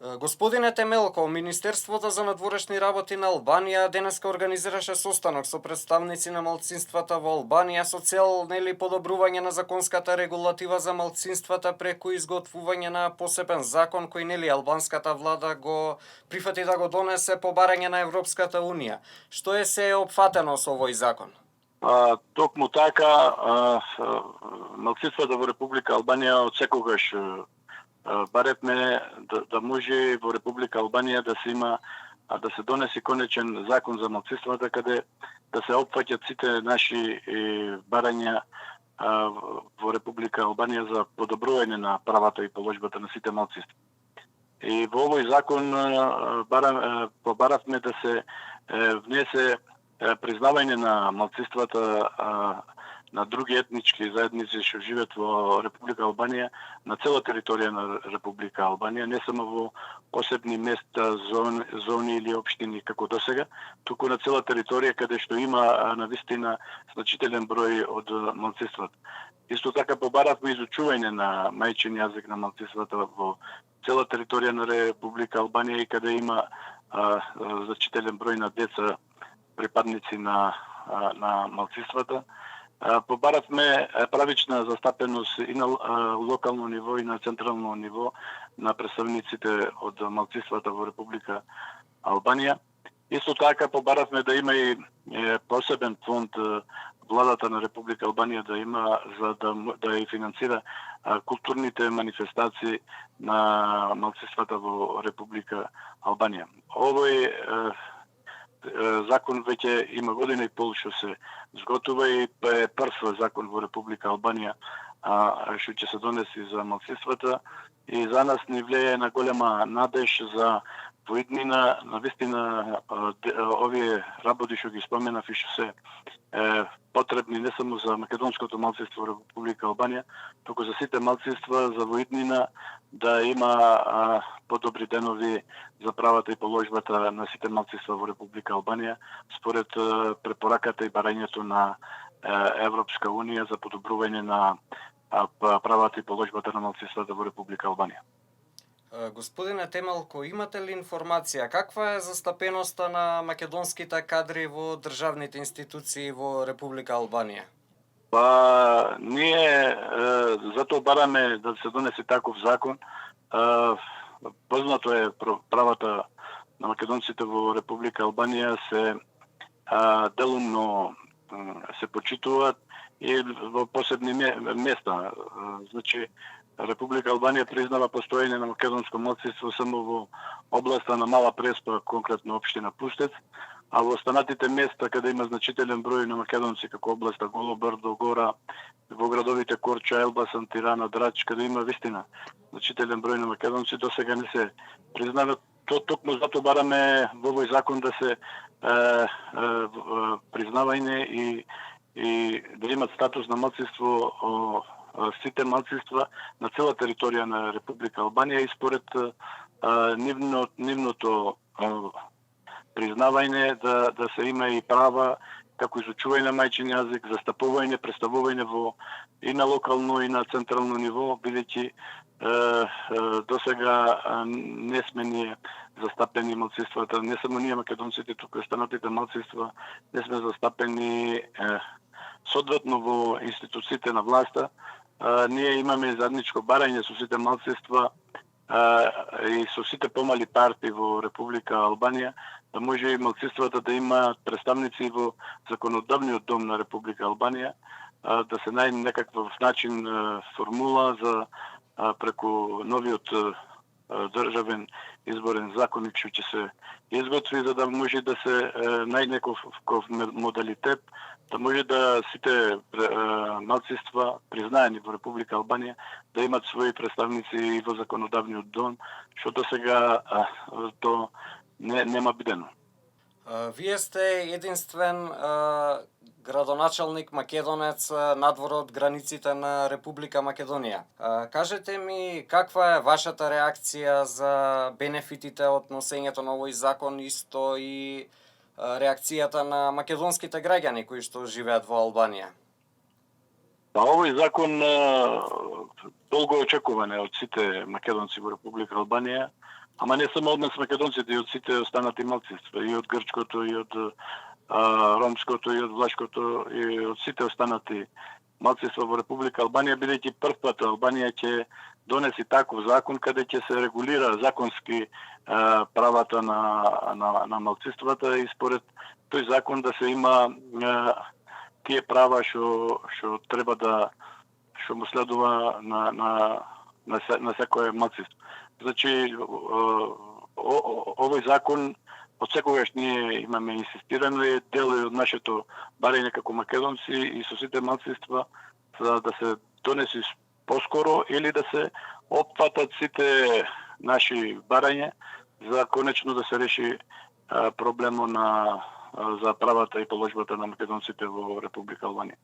Господине Темелко, Министерството за надворешни работи на Албанија денеска организираше состанок со представници на малцинствата во Албанија со цел подобрување на законската регулатива за малцинствата преку изготвување на посебен закон кој албанската влада го прифати да го донесе по барање на Европската Унија. Што е се опфатено со овој закон? Токму така, малцинствата во Република Албанија од секогаш баревме да може во Република Албанија да се има да се донесе конечен закон за малцинствата каде да се опфаќат сите наши барања во Република Албанија за подобрување на правата и положбата на сите малцинства. И во овој закон побаравме да се внесе признавање на малцинствата на други етнички заедници што живеат во Република Албанија на цела територија на Република Албанија, не само во посебни места, зони или општини како досега, туку на цела територија каде што има навистина значителен број од малцинствата. Исто така побаравме изучување на мајчин јазик на малцинствата во цела територија на Република Албанија и каде има значителен број на деца припадници на малцинствата. Побаравме правична застапеност и на локално ниво и на централно ниво на представниците од малцинствата во Република Албанија. Исто така побаравме да има и посебен фонд владата на Република Албанија да има за да ја финансира културните манифестации на малцинствата во Република Албанија. Овој закон веќе има година и пол што се зготува и е прв закон во Република Албанија што ќе се донеси за малцинствата и за нас ни влијае на голема надеж за воиднина, навистина овие работи што ги споменав и што се потребни не само за македонското малцинство во Република Албанија, туку за сите малцинства за воиднина да има подобри денови за правата и положбата на сите малцинства во Република Албанија според препораката и барањето на Европска Унија за подобрување на правата и положбата на малцинствата во Република Албанија. Господине Темелко, имате ли информација каква е застапеноста на македонските кадри во државните институции во Република Албанија? Ние затоа бараме да се донесе таков закон. Познато е правата на македонците во Република Албанија се делумно се почитуваат и во посебни места. Значи, Република Албанија признава постоење на македонско малцинство само во областа на Мала Преспа, конкретно општина Пустец, а во останатите места каде има значителен број на македонци, како областа Голо Брдо, Гора, во градовите Корча, Елбасан, Тирана, Драч, каде има вистина значителен број на македонци, досега не се признават. Токму затоа бараме во овој закон да се признавање и да имат статус на малцинство сите малцинства на цела територија на Република Албанија и според нивното признавање да се има и права како изучување на мајчин јазик, застапување, представување во и на локално и на централно ниво, бидејќи досега не сме ние застапени малцинствата, не само ние македонците, туку и останатите малцинства не сме застапени соодветно во институциите на власта. Ние имаме заедничко барање со сите малцинства и со сите помали партии во Република Албанија, да може и малцинствата да имаат представници во законодавниот дом на Република Албанија, да се најде некаква начин формула за преку новиот државен изборен законник што ќе се изготви за да може да се најде некој модалитет да може да сите малцинства признаени во Република Албанија да имат своји представници и во законодавниот дом, што досега то нема бидено. Вие сте единствен градоначалник македонец надвор од границите на Република Македонија. Кажете ми каква е вашата реакција за бенефитите од носењето на овој закон, исто и реакцијата на македонските граѓани кои што живеат во Албанија? Овој закон долго очекуване од сите македонци во Република Албанија, ама не само од нас македонците, и од сите останати малцинства, и од грчкото, и од ромското, и од влашкото, и од сите останати малцинства во Република Албанија, бидејќи прв пат Албанија ќе донеси таков закон каде ќе се регулира законски правата на малцинствата и според тој закон да се има тие права што треба да што му следува на секое малцинство. Значи овој закон од секогаш ние имаме инсистирано е дел од нашето барење како македонци и со сите малцинства за да се донеси поскоро или да се опфатат сите наши барања за конечно да се реши проблемот за правата и положбата на македонците во Република Албанија.